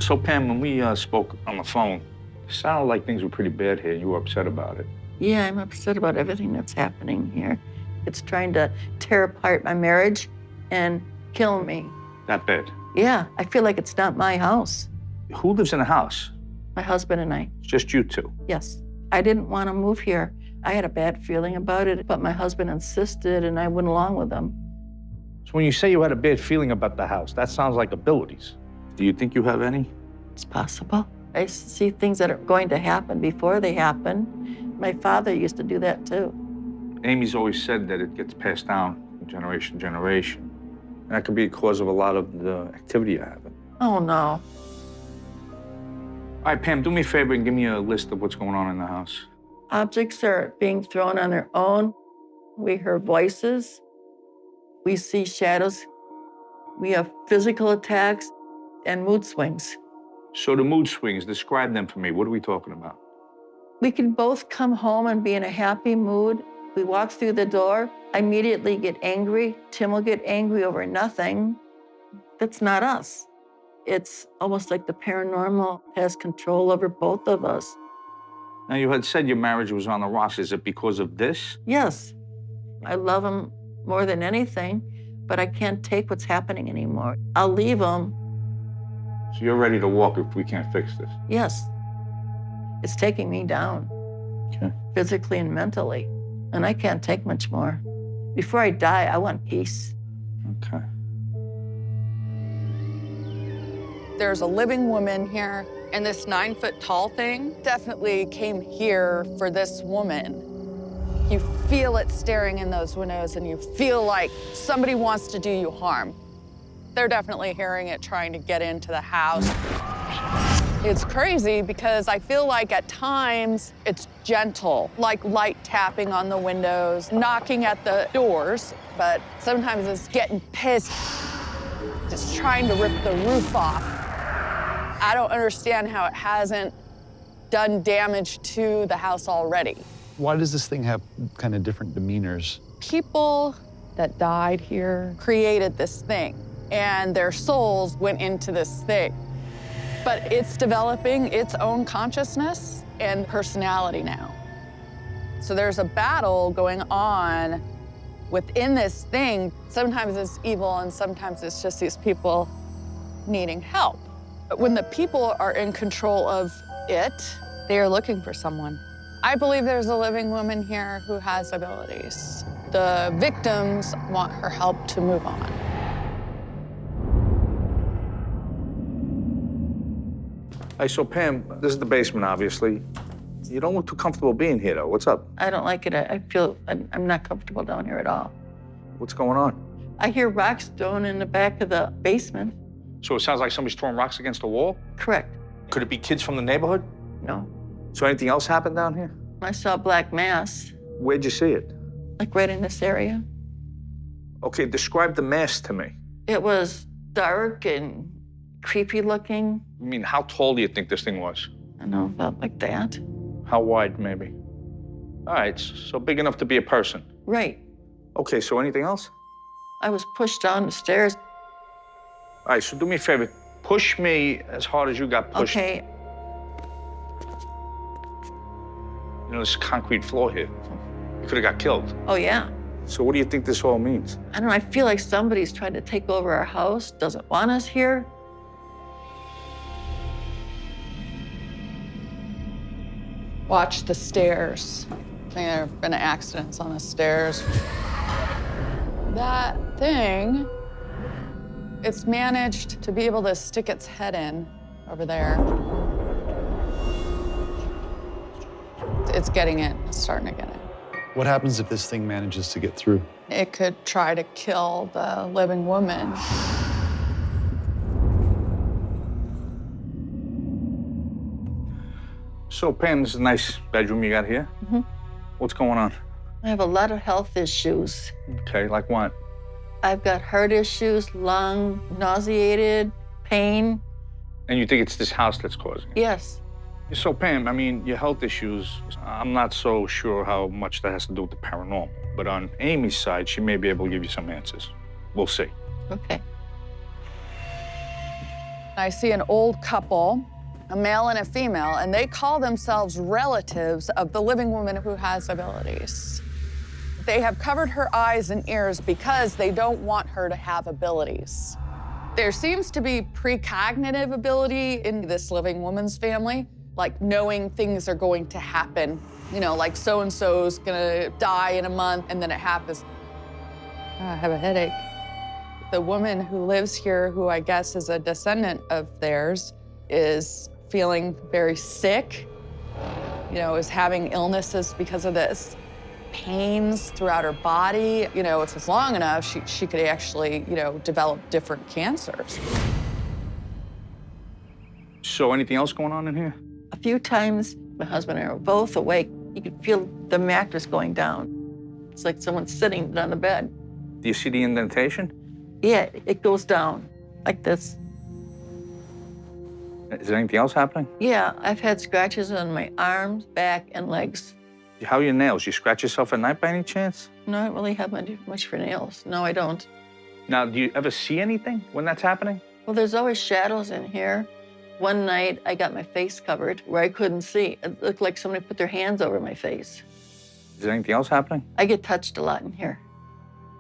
So, Pam, when we spoke on the phone, it sounded like things were pretty bad here. You were upset about it. Yeah, I'm upset about everything that's happening here. It's trying to tear apart my marriage and kill me. That bad? Yeah, I feel like it's not my house. Who lives in the house? My husband and I. It's just you two? Yes. I didn't want to move here. I had a bad feeling about it, but my husband insisted and I went along with him. So when you say you had a bad feeling about the house, that sounds like abilities. Do you think you have any? It's possible. I see things that are going to happen before they happen. My father used to do that too. Amy's always said that it gets passed down from generation to generation. And that could be a cause of a lot of the activity you're having. Oh, no. All right, Pam, do me a favor and give me a list of what's going on in the house. Objects are being thrown on their own. We hear voices. We see shadows. We have physical attacks and mood swings. So the mood swings, describe them for me. What are we talking about? We can both come home and be in a happy mood. We walk through the door, I immediately get angry. Tim will get angry over nothing. That's not us. It's almost like the paranormal has control over both of us. Now, you had said your marriage was on the rocks. Is it because of this? Yes, I love him more than anything, but I can't take what's happening anymore. I'll leave him. So you're ready to walk if we can't fix this? Yes. It's taking me down, okay, physically and mentally, and I can't take much more. Before I die, I want peace. Okay. There's a living woman here, and this 9-foot-tall thing definitely came here for this woman. You feel it staring in those windows, and you feel like somebody wants to do you harm. They're definitely hearing it, trying to get into the house. It's crazy because I feel like at times it's gentle, like light tapping on the windows, knocking at the doors, but sometimes it's getting pissed, just trying to rip the roof off. I don't understand how it hasn't done damage to the house already. Why does this thing have kind of different demeanors? People that died here created this thing, and their souls went into this thing. But it's developing its own consciousness and personality now. So there's a battle going on within this thing. Sometimes it's evil, and sometimes it's just these people needing help. But when the people are in control of it, they are looking for someone. I believe there's a living woman here who has abilities. The victims want her help to move on. Hey, so Pam, this is the basement, obviously. You don't look too comfortable being here, though. What's up? I don't like it. I feel I'm not comfortable down here at all. What's going on? I hear rocks thrown in the back of the basement. So it sounds like somebody's throwing rocks against the wall? Correct. Could it be kids from the neighborhood? No. So anything else happened down here? I saw a black mass, Where'd you see it? like right in this area. Okay, describe the mass to me. It was dark and creepy looking. I mean, how tall do you think this thing was? I don't know, about like that. How wide, maybe? All right, so big enough to be a person. Right. Okay, so anything else? I was pushed down the stairs. All right, so do me a favor. Push me as hard as you got pushed. Okay. You know, this concrete floor here. You could have got killed. Oh, yeah. So what do you think this all means? I don't know, I feel like somebody's trying to take over our house, doesn't want us here. Watch the stairs. I think there have been accidents on the stairs. That thing, it's managed to be able to stick its head in over there. It's getting in, it's starting to get in. What happens if this thing manages to get through? It could try to kill the living woman. So, Pam, this is a nice bedroom you got here. Mm-hmm. What's going on? I have a lot of health issues. Okay, like what? I've got heart issues, lung, nauseated, pain. And you think it's this house that's causing it? Yes. So, Pam, I mean, your health issues, I'm not so sure how much that has to do with the paranormal. But on Amy's side, she may be able to give you some answers. We'll see. Okay. I see an old couple, a male and a female, and they call themselves relatives of the living woman who has abilities. They have covered her eyes and ears because they don't want her to have abilities. There seems to be precognitive ability in this living woman's family, like knowing things are going to happen. You know, like so-and-so's gonna die in a month, and then it happens. I have a headache. The woman who lives here, who I guess is a descendant of theirs, is feeling very sick, you know, is having illnesses because of this. Pains throughout her body. You know, if it's long enough, she could actually, you know, develop different cancers. So anything else going on in here? A few times, my husband and I were both awake. You could feel the mattress going down. It's like someone's sitting on the bed. Do you see the indentation? Yeah, it goes down like this. Is there anything else happening? Yeah, I've had scratches on my arms, back, and legs. How are your nails? You scratch yourself at night by any chance? No, I don't really have much for nails. No, I don't. Now, do you ever see anything when that's happening? Well, there's always shadows in here. One night, I got my face covered where I couldn't see. It looked like somebody put their hands over my face. Is there anything else happening? I get touched a lot in here.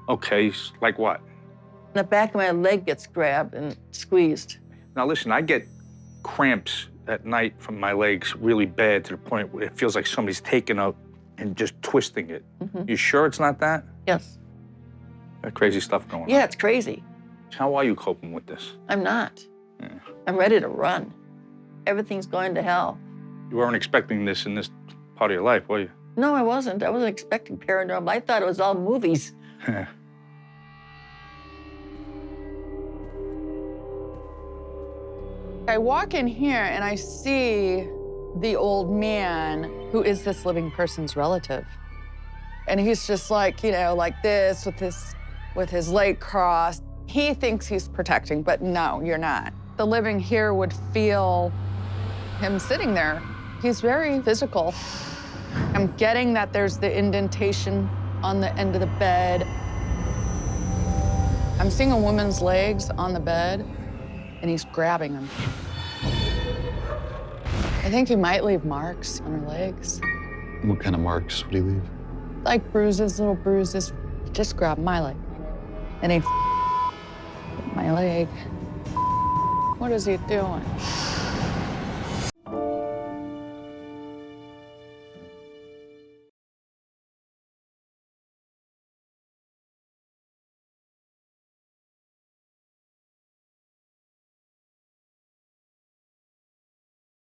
Okay, like what? The back of my leg gets grabbed and squeezed. Now listen, I get cramps at night from my legs really bad to the point where it feels like somebody's taking up and just twisting it. Mm-hmm. You sure it's not that? Yes. That crazy stuff going on. Yeah, it's crazy. How are you coping with this? I'm not. Yeah. I'm ready to run. Everything's going to hell. You weren't expecting this in this part of your life, were you? No, I wasn't. I wasn't expecting paranormal. I thought it was all movies. I walk in here and I see the old man who is this living person's relative. And he's just like, you know, like this with his leg crossed. He thinks he's protecting, but no, you're not. The living here would feel him sitting there. He's very physical. I'm getting that there's the indentation on the end of the bed. I'm seeing a woman's legs on the bed, and he's grabbing them. I think he might leave marks on her legs. What kind of marks would he leave? Like bruises, little bruises. He just grabbed my leg. And he my leg. What is he doing?